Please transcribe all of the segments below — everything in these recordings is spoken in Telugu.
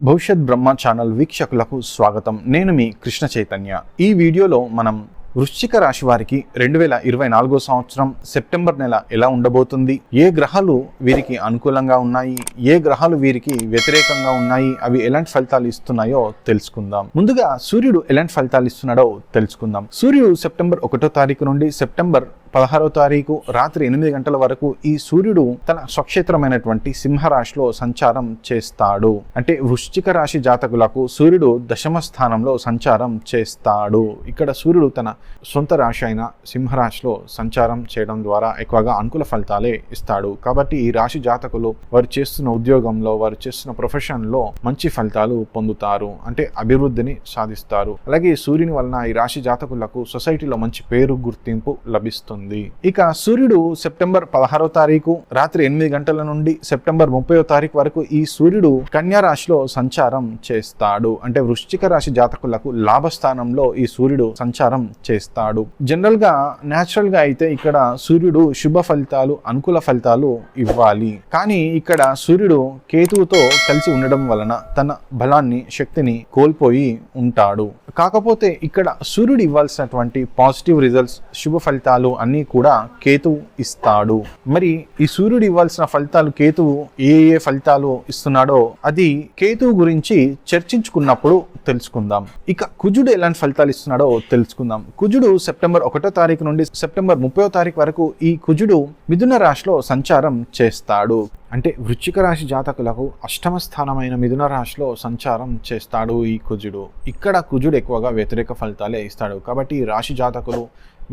భవిష్యత్ బ్రహ్మ ఛానల్ వీక్షకులకు స్వాగతం. నేను మీ కృష్ణ చైతన్య. ఈ వీడియోలో మనం వృశ్చిక రాశి వారికి 2024 సంవత్సరం సెప్టెంబర్ నెల ఎలా ఉండబోతుంది, ఏ గ్రహాలు వీరికి అనుకూలంగా ఉన్నాయి, ఏ గ్రహాలు వీరికి వ్యతిరేకంగా ఉన్నాయి, అవి ఎలాంటి ఫలితాలు ఇస్తున్నాయో తెలుసుకుందాం. ముందుగా సూర్యుడు ఎలాంటి ఫలితాలు ఇస్తున్నాడో తెలుసుకుందాం. సూర్యుడు సెప్టెంబర్ 1వ తారీఖు నుండి సెప్టెంబర్ 16వ తారీఖు రాత్రి 8 గంటల వరకు ఈ సూర్యుడు తన స్వక్షేత్రమైనటువంటి సింహరాశిలో సంచారం చేస్తాడు. అంటే వృశ్చిక రాశి జాతకులకు సూర్యుడు దశమ స్థానంలో సంచారం చేస్తాడు. ఇక్కడ సూర్యుడు తన సొంత రాశి అయిన సింహరాశిలో సంచారం చేయడం ద్వారా ఎక్కువగా అనుకూల ఫలితాలే ఇస్తాడు. కాబట్టి ఈ రాశి జాతకులు వారు చేస్తున్న ఉద్యోగంలో, వారు చేస్తున్న ప్రొఫెషన్లో మంచి ఫలితాలు పొందుతారు. అంటే అభివృద్ధిని సాధిస్తారు. అలాగే సూర్యుని వలన ఈ రాశి జాతకులకు సొసైటీలో మంచి పేరు, గుర్తింపు లభిస్తుంది. ఇక సూర్యుడు సెప్టెంబర్ 16వ తారీఖు రాత్రి 8 గంటల నుండి సెప్టెంబర్ 30వ తారీఖు వరకు ఈ సూర్యుడు కన్యా రాశిలో సంచారం చేస్తాడు. అంటే వృశ్చిక రాశి జాతకులకు లాభస్థానంలో ఈ సూర్యుడు సంచారం చేస్తాడు. జనరల్ గా నేచురల్ గా అయితే ఇక్కడ సూర్యుడు శుభ ఫలితాలు, అనుకూల ఫలితాలు ఇవ్వాలి. కానీ ఇక్కడ సూర్యుడు కేతువుతో కలిసి ఉండడం వలన తన బలాన్ని, శక్తిని కోల్పోయి ఉంటాడు. కాకపోతే ఇక్కడ సూర్యుడు ఇవ్వాల్సినటువంటి పాజిటివ్ రిజల్ట్స్, శుభ ఫలితాలు అన్నీ కూడా కేతువు ఇస్తాడు. మరి ఈ సూర్యుడు ఇవ్వాల్సిన ఫలితాలు కేతువు ఏ ఫలితాలు ఇస్తున్నాడో అది కేతువు గురించి చర్చించుకున్నప్పుడు తెలుసుకుందాం. ఇక కుజుడు ఎలాంటి ఫలితాలు ఇస్తున్నాడో తెలుసుకుందాం. కుజుడు సెప్టెంబర్ 1వ తారీఖు నుండి సెప్టెంబర్ 30వ తారీఖు వరకు ఈ కుజుడు మిథున రాశిలో సంచారం చేస్తాడు. అంటే వృశ్చిక రాశి జాతకులకు అష్టమ స్థానమైన మిథున రాశిలో సంచారం చేస్తాడు ఈ కుజుడు. ఇక్కడ కుజుడు ఎక్కువగా వ్యతిరేక ఫలితాలే ఇస్తాడు. కాబట్టి ఈ రాశి జాతకులు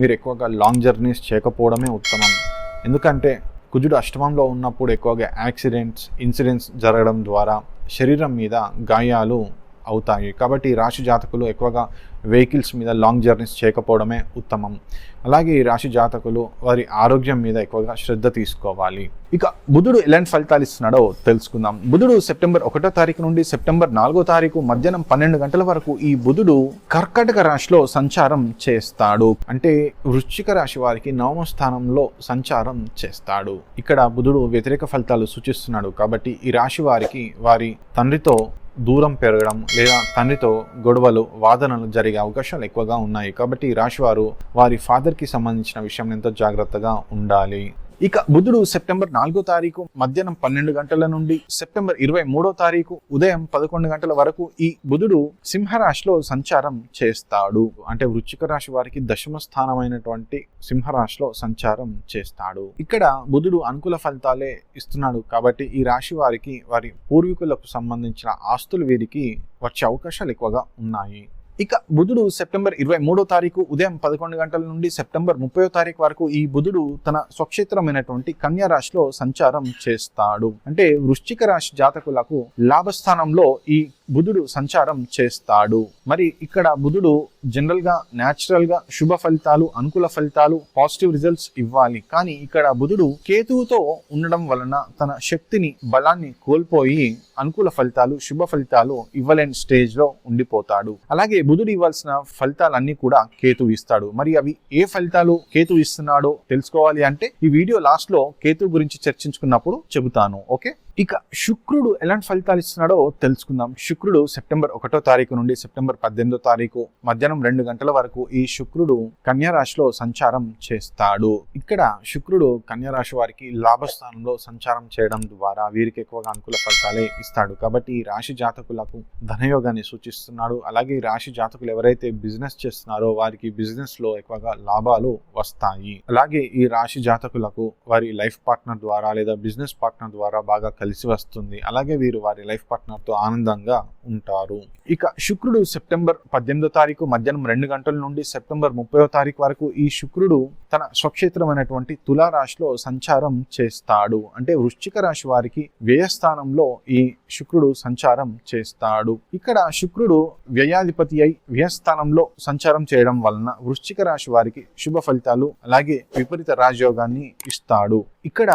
మీరు ఎక్కువగా లాంగ్ జర్నీస్ చేయకపోవడమే ఉత్తమం. ఎందుకంటే కుజుడు అష్టమంలో ఉన్నప్పుడు ఎక్కువగా యాక్సిడెంట్స్, ఇన్సిడెంట్స్ జరగడం ద్వారా శరీరం మీద గాయాలు అవుతాయి. కాబట్టి ఈ రాశి జాతకులు ఎక్కువగా వెహికల్స్ మీద లాంగ్ జర్నీస్ చేయకపోవడమే ఉత్తమం. అలాగే ఈ రాశి జాతకులు వారి ఆరోగ్యం మీద ఎక్కువగా శ్రద్ధ తీసుకోవాలి. ఇక బుధుడు ఎలాంటి ఫలితాలు ఇస్తున్నాడో తెలుసుకుందాం. బుధుడు సెప్టెంబర్ 1వ తారీఖు నుండి సెప్టెంబర్ 4వ తారీఖు మధ్యాహ్నం 12 గంటల వరకు ఈ బుధుడు కర్కాటక రాశిలో సంచారం చేస్తాడు. అంటే వృశ్చిక రాశి వారికి 9వ స్థానంలో సంచారం చేస్తాడు. ఇక్కడ బుధుడు వ్యతిరేక ఫలితాలు సూచిస్తున్నాడు. కాబట్టి ఈ రాశి వారికి వారి తండ్రితో దూరం పెరగడం లేదా తండ్రితో గొడవలు, వాదనలు జరిగే అవకాశాలు ఎక్కువగా ఉన్నాయి. కాబట్టి ఈ రాశి వారు వారి ఫాదర్కి సంబంధించిన విషయం ఎంతో జాగ్రత్తగా ఉండాలి. ఇక బుధుడు సెప్టెంబర్ 4వ తారీఖు మధ్యాహ్నం 12 గంటల నుండి సెప్టెంబర్ 23వ తారీఖు ఉదయం 11 గంటల వరకు ఈ బుధుడు సింహరాశిలో సంచారం చేస్తాడు. అంటే వృశ్చిక రాశి వారికి దశమ స్థానమైనటువంటి సింహరాశిలో సంచారం చేస్తాడు. ఇక్కడ బుధుడు అనుకూల ఫలితాలే ఇస్తున్నాడు. కాబట్టి ఈ రాశి వారికి వారి పూర్వీకులకు సంబంధించిన ఆస్తులు వీరికి వచ్చే అవకాశాలు ఎక్కువగా ఉన్నాయి. ఇక బుధుడు సెప్టెంబర్ 23వ తారీఖు ఉదయం 11 గంటల నుండి సెప్టెంబర్ 30వ తారీఖు వరకు ఈ బుధుడు తన స్వక్షేత్రమైనటువంటి కన్యా రాశిలో సంచారం చేస్తాడు. అంటే వృశ్చిక రాశి జాతకులకు లాభస్థానంలో ఈ బుధుడు సంచారం చేస్తాడు. మరి ఇక్కడ బుధుడు జనరల్ గా, న్యాచురల్ గా శుభ ఫలితాలు, అనుకూల ఫలితాలు, పాజిటివ్ రిజల్ట్స్ ఇవ్వాలి. కానీ ఇక్కడ బుధుడు కేతువుతో ఉండడం వలన తన శక్తిని, బలాన్ని కోల్పోయి అనుకూల ఫలితాలు, శుభ ఫలితాలు ఇవ్వలేని స్టేజ్ లో ఉండిపోతాడు. అలాగే బుధుడు ఇవ్వాల్సిన ఫలితాలన్నీ కూడా కేతువు ఇస్తాడు. మరి అవి ఏ ఫలితాలు కేతువు ఇస్తున్నాడో తెలుసుకోవాలి అంటే ఈ వీడియో లాస్ట్ లో కేతువు గురించి చర్చించుకున్నప్పుడు చెబుతాను. ఓకే. ఇక శుక్రుడు ఎలాంటి ఫలితాలు ఇస్తున్నాడో తెలుసుకుందాం. శుక్రుడు సెప్టెంబర్ 1వ తారీఖు నుండి సెప్టెంబర్ 18వ తారీఖు మధ్యాహ్నం 2 గంటల వరకు ఈ శుక్రుడు కన్యా రాశిలో సంచారం చేస్తాడు. ఇక్కడ శుక్రుడు కన్యా రాశి వారికి లాభస్థానంలో సంచారం చేయడం ద్వారా వీరికి ఎక్కువగా అనుకూల ఫలితాలే ఇస్తాడు. కాబట్టి ఈ రాశి జాతకులకు ధనయోగాన్ని సూచిస్తున్నాడు. అలాగే ఈ రాశి జాతకులు ఎవరైతే బిజినెస్ చేస్తున్నారో వారికి బిజినెస్ లో ఎక్కువగా లాభాలు వస్తాయి. అలాగే ఈ రాశి జాతకులకు వారి లైఫ్ పార్ట్నర్ ద్వారా లేదా బిజినెస్ పార్ట్నర్ ద్వారా బాగా కలిసి వస్తుంది. అలాగే వీరు వారి లైఫ్ పార్ట్నర్ తో ఆనందంగా ఉంటారు. ఇక శుక్రుడు సెప్టెంబర్ 18వ తారీఖు మధ్యాహ్నం 2 గంటల నుండి సెప్టెంబర్ 30వ తారీఖు వరకు ఈ శుక్రుడు తన స్వక్షేత్రమైనటువంటి తులా రాశిలో సంచారం చేస్తాడు. అంటే వృశ్చిక రాశి వారికి వ్యయస్థానంలో ఈ శుక్రుడు సంచారం చేస్తాడు. ఇక్కడ శుక్రుడు వ్యయాధిపతి అయి వ్యయస్థానంలో సంచారం చేయడం వలన వృశ్చిక రాశి వారికి శుభ ఫలితాలు, అలాగే విపరీత రాజయోగాన్ని ఇస్తాడు. ఇక్కడ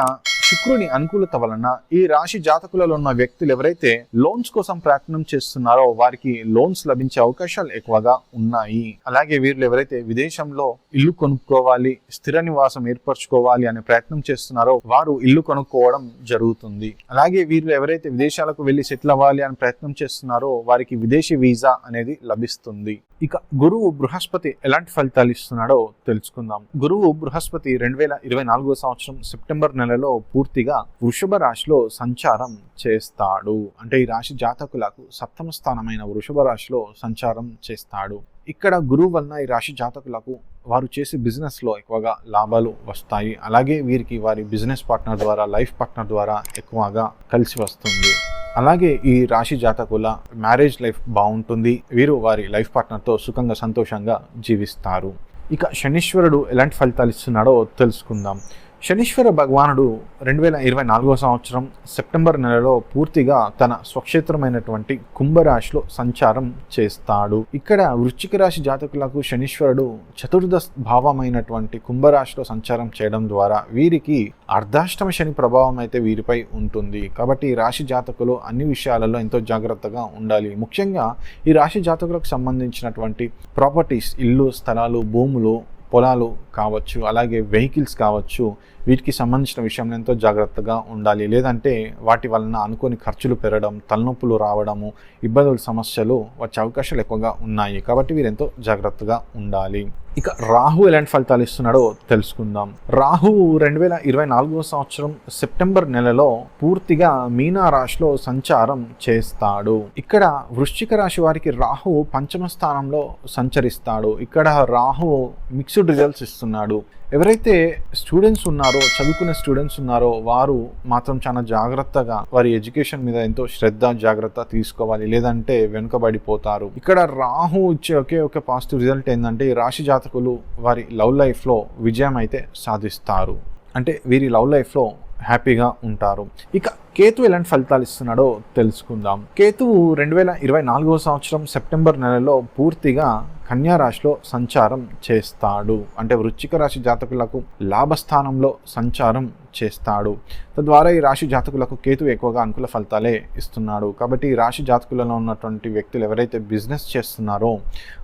శుక్రుని అనుకూలత వలన ఈ రాశి జాతకులలో ఉన్న వ్యక్తులు ఎవరైతే లోన్స్ కోసం ప్రయత్నం చేస్తున్నారో వారికి లోన్స్ లభించే అవకాశాలు ఎక్కువగా ఉన్నాయి. అలాగే వీళ్ళు ఎవరైతే విదేశంలో ఇల్లు కొనుక్కోవాలి, స్థిర నివాసం ఏర్పరచుకోవాలి అనే ప్రయత్నం చేస్తున్నారో వారు ఇల్లు కొనుక్కోవడం జరుగుతుంది. అలాగే వీళ్ళు ఎవరైతే విదేశాలకు వెళ్లి సెటిల్ అవ్వాలి అని ప్రయత్నం చేస్తున్నారో వారికి విదేశీ వీసా అనేది లభిస్తుంది. ఇక గురువు బృహస్పతి ఎలాంటి ఫలితాలు ఇస్తున్నాడో తెలుసుకుందాం. గురువు బృహస్పతి 2024 సంవత్సరం సెప్టెంబర్ నెలలో పూర్తిగా వృషభ రాశిలో సంచారం చేస్తాడు. అంటే ఈ రాశి జాతకులకు సప్తమ స్థానమైన వృషభ రాశిలో సంచారం చేస్తాడు. ఇక్కడ గురువు వలన ఈ రాశి జాతకులకు వారు చేసే బిజినెస్ లో ఎక్కువగా లాభాలు వస్తాయి. అలాగే వీరికి వారి బిజినెస్ పార్ట్నర్ ద్వారా, లైఫ్ పార్ట్నర్ ద్వారా ఎక్కువగా కలిసి వస్తుంది. అలాగే ఈ రాశి జాతకుల మ్యారేజ్ లైఫ్ బాగుంటుంది. వీరు వారి లైఫ్ పార్ట్నర్తో సుఖంగా సంతోషంగా జీవిస్తారు. ఇక శనీశ్వరుడు ఎలాంటి ఫలితాలు ఇస్తున్నాడో తెలుసుకుందాం. శనీశ్వర భగవానుడు 2024 సంవత్సరం సెప్టెంబర్ నెలలో పూర్తిగా తన స్వక్షేత్రమైనటువంటి కుంభరాశిలో సంచారం చేస్తాడు. ఇక్కడ వృశ్చిక రాశి జాతకులకు శనీశ్వరుడు చతుర్దశ భావమైనటువంటి కుంభరాశిలో సంచారం చేయడం ద్వారా వీరికి అర్ధాష్టమ శని ప్రభావం అయితే వీరిపై ఉంటుంది. కాబట్టి ఈ రాశి జాతకులు అన్ని విషయాలలో ఎంతో జాగ్రత్తగా ఉండాలి. ముఖ్యంగా ఈ రాశి జాతకులకు సంబంధించినటువంటి ప్రాపర్టీస్, ఇల్లు, స్థలాలు, భూములు, పొలాలు కావచ్చు, అలాగే వెహికల్స్ కావచ్చు, వీటికి సంబంధించిన విషయంలో ఎంతో జాగ్రత్తగా ఉండాలి. లేదంటే వాటి వలన అనుకోని ఖర్చులు పెరగడం, తలనొప్పులు రావడము, ఇబ్బందుల సమస్యలు వచ్చే అవకాశాలు ఎక్కువగా ఉన్నాయి. కాబట్టి వీరు ఎంతో జాగ్రత్తగా ఉండాలి. ఇక రాహు ఎలాంటి ఫలితాలు ఇస్తున్నాడో తెలుసుకుందాం. రాహు 2024 సంవత్సరం సెప్టెంబర్ నెలలో పూర్తిగా మీనా రాశిలో సంచారం చేస్తాడు. ఇక్కడ వృశ్చిక రాశి వారికి రాహు పంచమ స్థానంలో సంచరిస్తాడు. ఇక్కడ రాహు మిక్స్డ్ రిజల్ట్స్ ఇస్తున్నాడు. ఎవరైతే స్టూడెంట్స్ ఉన్నారో, చదువుకునే స్టూడెంట్స్ ఉన్నారో వారు మాత్రం చాలా జాగ్రత్తగా వారి ఎడ్యుకేషన్ మీద ఎంతో శ్రద్ధ, జాగ్రత్త తీసుకోవాలి. లేదంటే వెనుకబడిపోతారు. ఇక్కడ రాహు ఇచ్చే ఒకే ఒక పాజిటివ్ రిజల్ట్ ఏంటంటే ఈ రాశి జాతకులు వారి లవ్ లైఫ్లో విజయం అయితే సాధిస్తారు. అంటే వీరి లవ్ లైఫ్లో హ్యాపీగా ఉంటారు. ఇక కేతు ఎలాంటి ఫలితాలు ఇస్తున్నాడో తెలుసుకుందాం. కేతువు 2024 సంవత్సరం సెప్టెంబర్ నెలలో పూర్తిగా కన్యా రాశిలో సంచారం చేస్తాడు. అంటే వృశ్చిక రాశి జాతకులకు లాభస్థానంలో సంచారం చేస్తాడు. తద్వారా ఈ రాశి జాతకులకు కేతు ఎక్కువగా అనుకూల ఫలితాలే ఇస్తున్నాడు. కాబట్టి ఈ రాశి జాతకులలో ఉన్నటువంటి వ్యక్తులు ఎవరైతే బిజినెస్ చేస్తున్నారో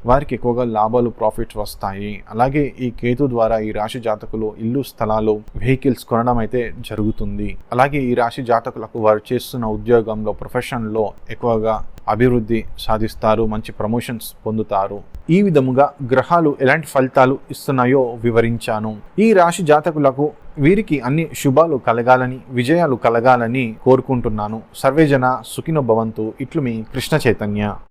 వారికి ఎక్కువగా లాభాలు, ప్రాఫిట్స్ వస్తాయి. అలాగే ఈ కేతు ద్వారా ఈ రాశి జాతకులు ఇల్లు, స్థలాలు, వెహికల్స్ కొనడం అయితే జరుగుతుంది. అలాగే ఈ రాశి జాతకులకు వారు చేస్తున్న ఉద్యోగంలో, ప్రొఫెషన్లో ఎక్కువగా అభివృద్ధి సాధిస్తారు, మంచి ప్రమోషన్స్ పొందుతారు. ఈ విధముగా గ్రహాలు ఎలాంటి ఫలితాలు ఇస్తున్నాయో వివరించాను. ఈ రాశి జాతకులకు వీరికి అన్ని శుభాలు కలగాలని, విజయాలు కలగాలని కోరుకుంటున్నాను. సర్వేజన సుఖినో భవంతు. ఇట్లు మీ కృష్ణ చైతన్య.